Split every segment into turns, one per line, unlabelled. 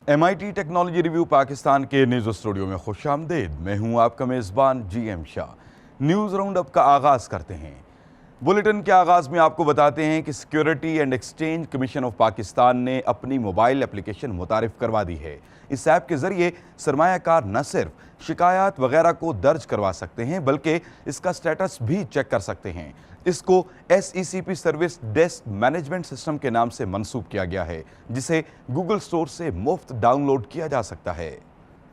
MIT technology review Pakistan के news studio में खुशामदीद। मैं हूं आपका मेज़बान GM Shah. News round up का आगाज़ करते हैं। बुलेटिन के आगाज़ में आपको बताते हैं कि security and exchange commission of Pakistan ने अपनी मोबाइल एप्लीकेशन मुतारिफ करवा दी है। इस ऐप के ज़रिए सरमायाकार न सिर्फ शिकायत वगैरह को दर्ज करवा सकते हैं बल्कि इसका स्टेटस भी चेक कर सकते हैं। इसको SECP service desk management system के नाम से मंसूब किया गया है, जिसे गूगल स्टोर से मुफ्त डाउनलोड किया जा सकता है।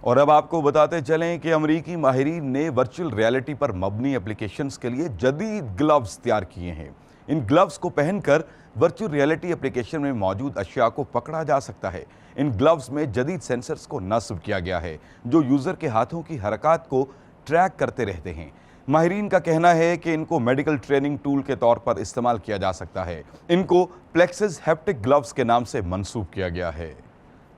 और अब आपको बताते चलें कि अमरीकी माहिरीन ने वर्चुअल रियलिटी पर मबनी एप्लीकेशंस के लिए जदीद ग्लव्स तैयार किए हैं। इन ग्लव्स को पहनकर वर्चुअल रियलिटी एप्लीकेशन में मौजूद अशिया को पकड़ा जा सकता है। इन ग्लव्स में जदीद सेंसर्स को नस्ब किया गया है जो यूज़र के हाथों की हरकत को ट्रैक करते रहते हैं। माहिरीन का कहना है कि इनको मेडिकल ट्रेनिंग टूल के तौर पर इस्तेमाल किया जा सकता है। इनको प्लेक्सिस हैप्टिक ग्लव्स के नाम से मंसूब किया गया है।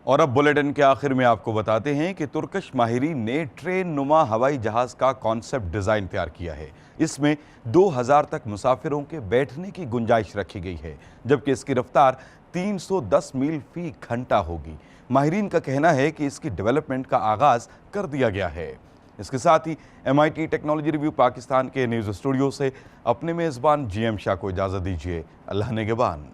और अब बुलेटिन के आखिर में आपको बताते हैं कि तुर्किश माहिरीन ने ट्रेन नुमा हवाई जहाज का कॉन्सेप्ट डिज़ाइन तैयार किया है। इसमें 2000 तक मुसाफिरों के बैठने की गुंजाइश रखी गई है, जबकि इसकी रफ्तार 310 मील फी घंटा होगी। माहिरीन का कहना है कि इसकी डेवलपमेंट का आगाज़ कर दिया गया है। इसके साथ ही MIT टेक्नोलॉजी रिव्यू पाकिस्तान के न्यूज़ स्टूडियो से अपने मेज़बान GM शाह को इजाज़त दीजिए। अल्लाह निगहबान।